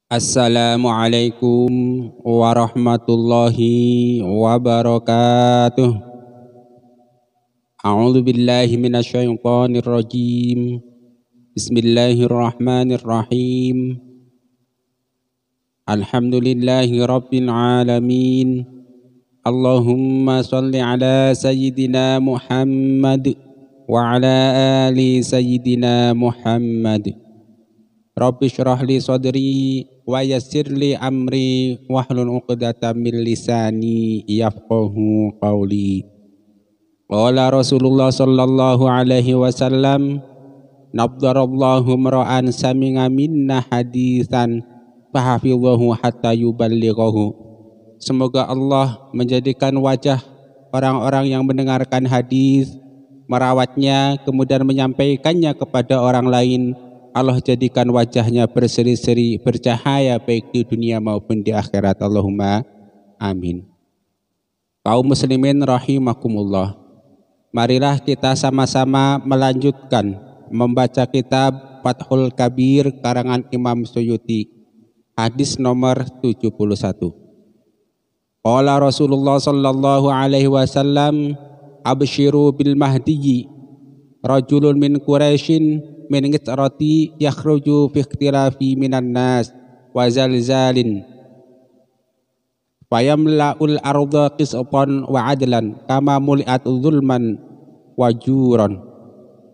Assalamualaikum warahmatullahi wabarakatuh. A'udzu billahi minasyaitonir rajim. Bismillahirrahmanirrahim. Alhamdulillahi rabbil alamin. Allahumma shalli ala sayyidina Muhammad wa ala ali sayyidina Muhammad. Rabbi shrah li sadri wa yassir li amri wahlul 'uqdatam min lisani yafqahu qawli. Qala Rasulullah sallallahu alaihi wasallam, nabdarallahu mar'an sami'a minna hadisan fahafidhahu hatta yuballighahu. Semoga Allah menjadikan wajah orang-orang yang mendengarkan hadis, merawatnya, kemudian menyampaikannya kepada orang lain. Allah jadikan wajahnya berseri-seri, bercahaya baik di dunia maupun di akhirat. Allahumma amin. Kaum muslimin rahimakumullah, marilah kita sama-sama melanjutkan membaca kitab Fathul Kabir karangan Imam Suyuti, hadis nomor 71. Qala Rasulullah sallallahu alaihi wasallam, abshiru bil mahdi rajulun min Quraisyin min ngitsrati yakhruju fi ikhtilafi minan nas wa zalzalin fayamla'ul arda qistan wa adlan kama muli'at zulman wa juran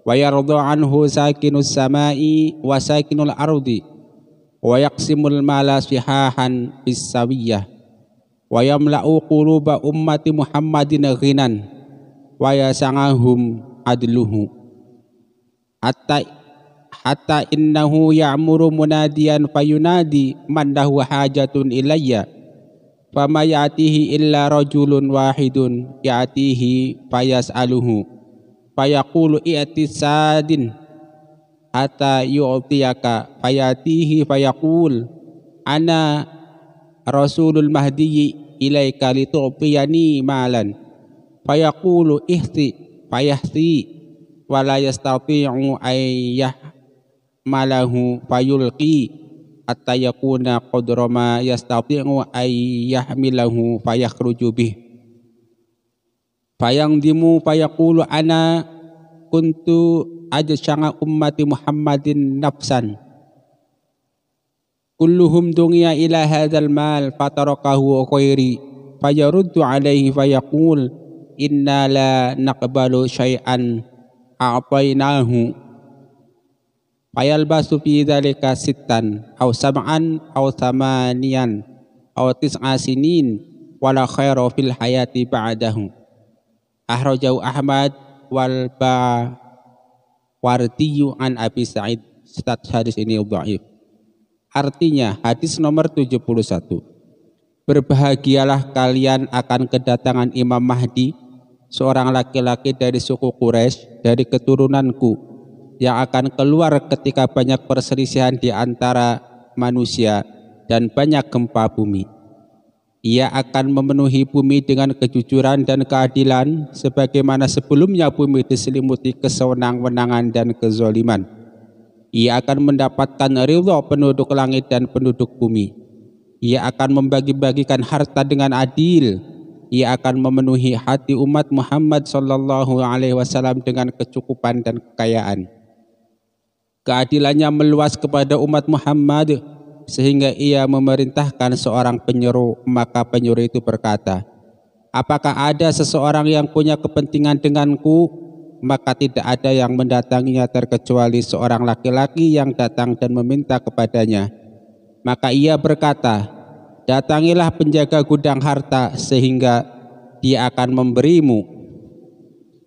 wa yarda anhu sakinus samai wa sakinul ardi wa yaqsimul mala sihahan bisawiyah wa yamla'u quluba ummati Muhammadin ghinan wa yasangahum adluhu hatta innahu ya'muru munadiyan fayunadi man lahu hajatun ilayya fama ya'tihi illa rajulun wahidun ya'tihi fayas'aluhu fayaqulu i'ti sadin hatta yu'tiyaka fayatihi fayaqul ana rasulul mahdi ilaika litu'tiyani malan fayaqulu ihti fayahti wala yastati'u ayyah malahu fayulqi hatta yakuna qadra ma yastati'u ayyahmilahu fayakhruju bih fayangdimu fayaqulu ana kuntu ajsha'a ummati Muhammadin nafsan kulluhum dunya ila hadzal mal fatarakahu khairi fayaruddu alaihi fayaqul inna la naqbalu syai'an a'tainahu fayalbasu fi dzalika sittan aw sab'an aw thamaniyan aw tis'a sinin wala khaira fil hayati ba'dahu. Akhrajahu Ahmad wal Bawardi an Abi Sa'id. Hadis ini dhaif. Artinya hadis nomor 71. Berbahagialah kalian akan kedatangan Imam Mahdi, seorang laki-laki dari suku Quraisy dari keturunanku, yang akan keluar ketika banyak perselisihan di antara manusia dan banyak gempa bumi. Ia akan memenuhi bumi dengan kejujuran dan keadilan sebagaimana sebelumnya bumi diselimuti kesewenang-wenangan dan kezaliman. Ia akan mendapatkan ridha penduduk langit dan penduduk bumi. Ia akan membagi-bagikan harta dengan adil. Ia akan memenuhi hati umat Muhammad sallallahu alaihi wasallam dengan kecukupan dan kekayaan. Keadilannya meluas kepada umat Muhammad sehingga ia memerintahkan seorang penyeru, maka penyeru itu berkata, apakah ada seseorang yang punya kepentingan denganku? Maka tidak ada yang mendatanginya terkecuali seorang laki-laki yang datang dan meminta kepadanya. Maka ia berkata, datangilah penjaga gudang harta sehingga dia akan memberimu.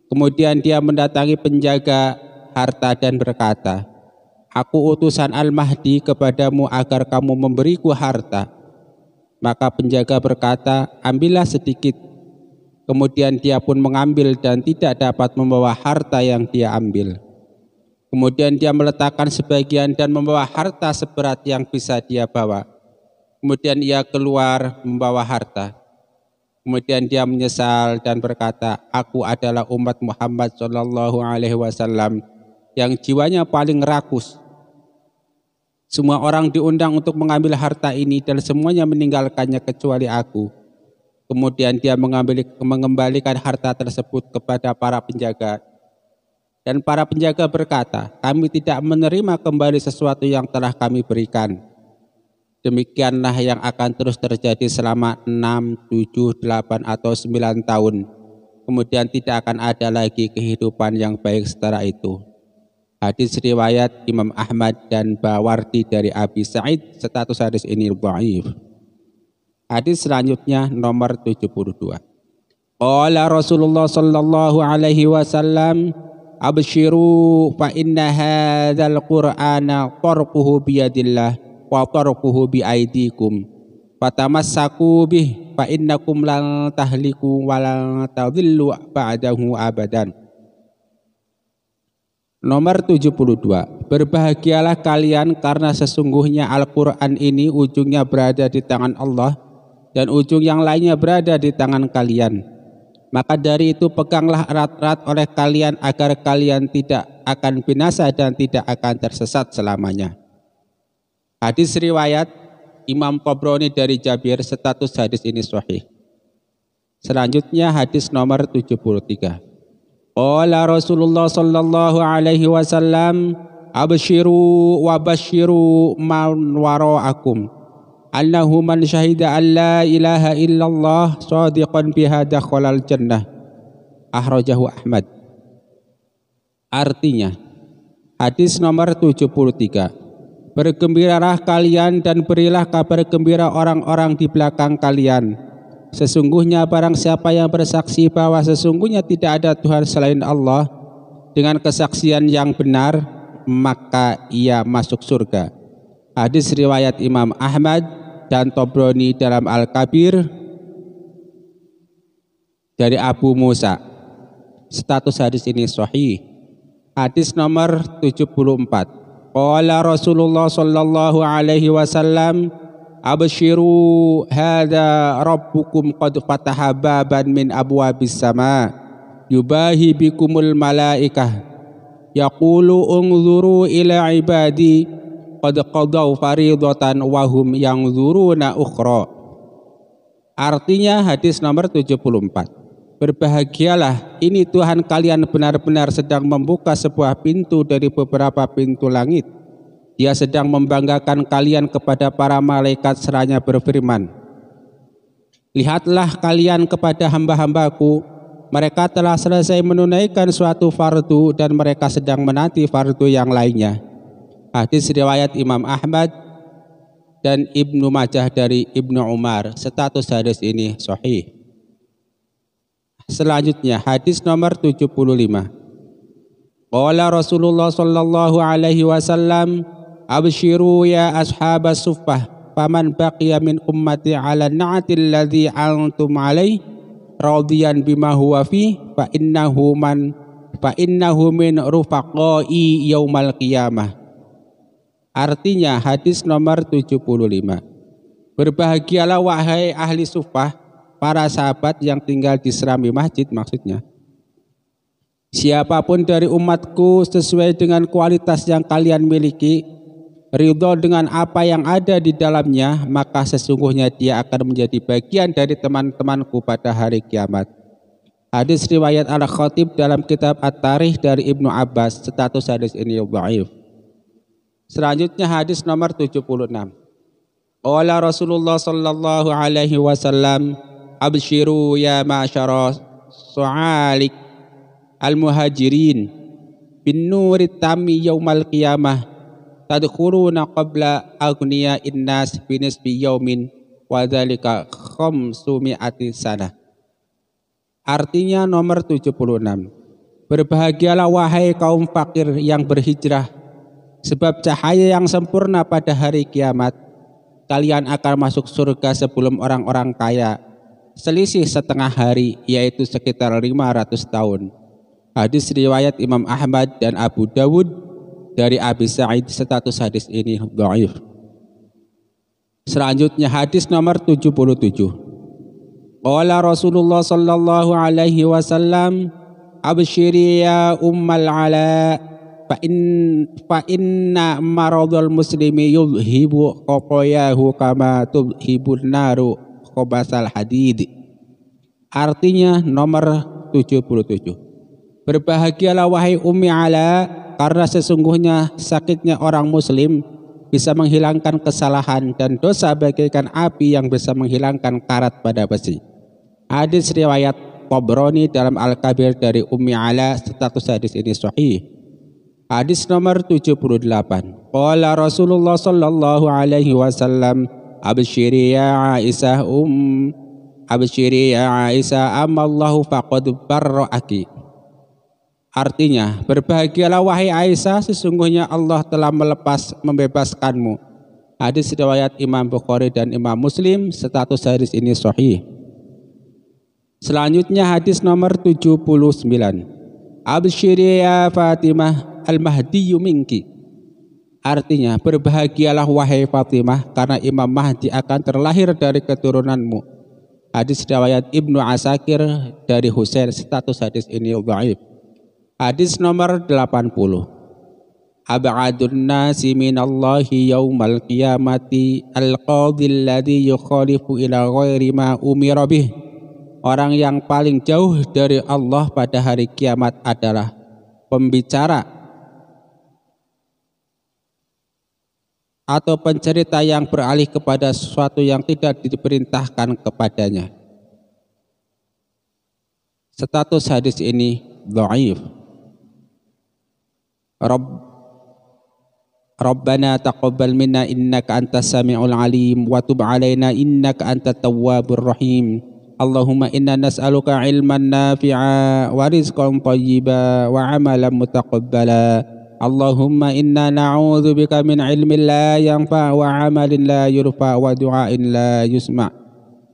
Kemudian dia mendatangi penjaga harta dan berkata, aku utusan Al-Mahdi kepadamu agar kamu memberiku harta. Maka penjaga berkata, ambillah sedikit. Kemudian dia pun mengambil dan tidak dapat membawa harta yang dia ambil. Kemudian dia meletakkan sebagian dan membawa harta seberat yang bisa dia bawa. Kemudian ia keluar membawa harta. Kemudian dia menyesal dan berkata, aku adalah umat Muhammad sallallahu alaihi wasallam yang jiwanya paling rakus. Semua orang diundang untuk mengambil harta ini dan semuanya meninggalkannya kecuali aku. Kemudian dia mengembalikan harta tersebut kepada para penjaga. Dan para penjaga berkata, kami tidak menerima kembali sesuatu yang telah kami berikan. Demikianlah yang akan terus terjadi selama 6, 7, 8 atau 9 tahun. Kemudian tidak akan ada lagi kehidupan yang baik setelah itu. Hadis riwayat Imam Ahmad dan Bawardi dari Abi Sa'id, status hadis ini dhaif. Hadis selanjutnya nomor 72. Qala Rasulullah sallallahu alaihi wasallam, abshiru fa inna hadzal qur'ana tarquhu biyadillah wa tarquhu bi aidikum fatamassaku bih fa innakum lan tahliku wa lan tadhillu ba'dahu abadan. Nomor 72. Berbahagialah kalian karena sesungguhnya Al-Quran ini ujungnya berada di tangan Allah dan ujung yang lainnya berada di tangan kalian. Maka dari itu peganglah erat-erat oleh kalian agar kalian tidak akan binasa dan tidak akan tersesat selamanya. Hadis riwayat Imam Tabrani dari Jabir, status hadis ini sahih. Selanjutnya hadis nomor 73. Qala Rasulullah sallallahu alaihi wasallam, abshiru wa bashiru man wara'akum annahu man syahida an la ilaha illallah shadiqan biha dakhalal jannah. Akhrajahu Ahmad. Artinya, hadis nomor 73. Bergembiralah kalian dan berilah kabar gembira orang-orang di belakang kalian. Sesungguhnya barang siapa yang bersaksi bahwa sesungguhnya tidak ada Tuhan selain Allah dengan kesaksian yang benar, maka ia masuk surga. Hadis riwayat Imam Ahmad dan Tabrani dalam Al-Kabir dari Abu Musa. Status hadis ini sahih. Hadis nomor 74. Qala Rasulullah sallallahu alaihi wasallam, abshiru hadza rabbukum qad fataha baban min abwabis sama yubahi bikumul malaikah yaqulu unzuru ila ibadi qad qadaw faridatan wa hum yanzuruna ukhra. Artinya hadis nomor 74. Berbahagialah, ini Tuhan kalian benar-benar sedang membuka sebuah pintu dari beberapa pintu langit. Dia sedang membanggakan kalian kepada para malaikat seraya berfirman, lihatlah kalian kepada hamba-hambaku, mereka telah selesai menunaikan suatu fardu dan mereka sedang menanti fardu yang lainnya. Hadis riwayat Imam Ahmad dan Ibnu Majah dari Ibnu Umar, status hadis ini sahih. Selanjutnya hadis nomor 75. Qala Rasulullah sallallahu alaihi wasallam, abshiru ya ashabas suffah faman baqiya min ummati ala na'atil ladzi antum alaih radiyan bima huwa fi fa innahu min rufaqai yaumal qiyamah. Artinya hadis nomor 75. Berbahagialah wahai ahli suffah, para sahabat yang tinggal di serambi masjid maksudnya. Siapapun dari umatku sesuai dengan kualitas yang kalian miliki, ridho dengan apa yang ada di dalamnya, maka sesungguhnya dia akan menjadi bagian dari teman-temanku pada hari kiamat. Hadis riwayat Al-Khatib dalam kitab At-Tarikh dari Ibnu Abbas, status hadis ini dhaif. Selanjutnya hadis nomor 76. Qala Rasulullah sallallahu alaihi wasallam, abshiru ya ma'syara su'alik al-muhajirin bin nurit tami yaumal qiyamah tadkhuluna qabla aghniya innas binisbi yaumin wa dzalika khamsumi'ati sanah. Artinya nomor 76. Berbahagialah wahai kaum fakir yang berhijrah, sebab cahaya yang sempurna pada hari kiamat kalian akan masuk surga sebelum orang-orang kaya, selisih setengah hari, yaitu sekitar 500 tahun. Hadis riwayat Imam Ahmad dan Abu Dawud dari Abi Sa'id, status hadis ini dhaif. Selanjutnya hadis nomor 77. Qala Rasulullah sallallahu alaihi wasallam, abshiri ya ummal ala fa inna maradul muslimi yudhibu qoqoyahu kama tudhibun naru qobasal hadid. Artinya nomor 77. Berbahagialah wahai Ummi Ala, karena sesungguhnya sakitnya orang muslim bisa menghilangkan kesalahan dan dosa bagaikan api yang bisa menghilangkan karat pada besi. Hadis riwayat Tabrani dalam Al-Kabir dari Ummi Ala, status hadis ini sahih. Hadis nomor 78. Qala Rasulullah sallallahu alaihi wasallam, absyiri ya Aisyah absyiri ya Aisyah amallahu faqad barra'aki. Artinya, berbahagialah wahai Aisyah, sesungguhnya Allah telah membebaskanmu. Hadis riwayat Imam Bukhari dan Imam Muslim, status hadis ini sahih. Selanjutnya hadis nomor 79. Absyiri ya Fatimah al-Mahdiyu minki. Artinya, berbahagialah wahai Fatimah, karena Imam Mahdi akan terlahir dari keturunanmu. Hadis riwayat Ibnu Asakir dari Husain, status hadis ini dhaif. Hadis nomor 80. Ab'adun nasi minallahi yaumal qiyamati al-qadhi alladhi yukhalifu ila ghairi ma umira bih. Orang yang paling jauh dari Allah pada hari kiamat adalah pembicara atau pencerita yang beralih kepada sesuatu yang tidak diperintahkan kepadanya. Status hadis ini dhaif. Rabbana taqabbal minna innaka antas samiul alim wa tub alaina innaka antat tawwabur rahim. Allahumma inna nas'aluka ilman nafi'a wa rizqan thayyiba wa amalan mutaqabbala. Allahumma inna na'udzubika min ilmin la yanfa' wa amalin la yurfa' wa du'ain la yusma'.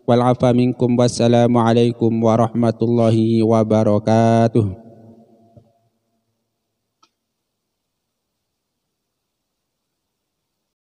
Wal 'afa minkum wassalamu alaikum warahmatullahi wabarakatuh.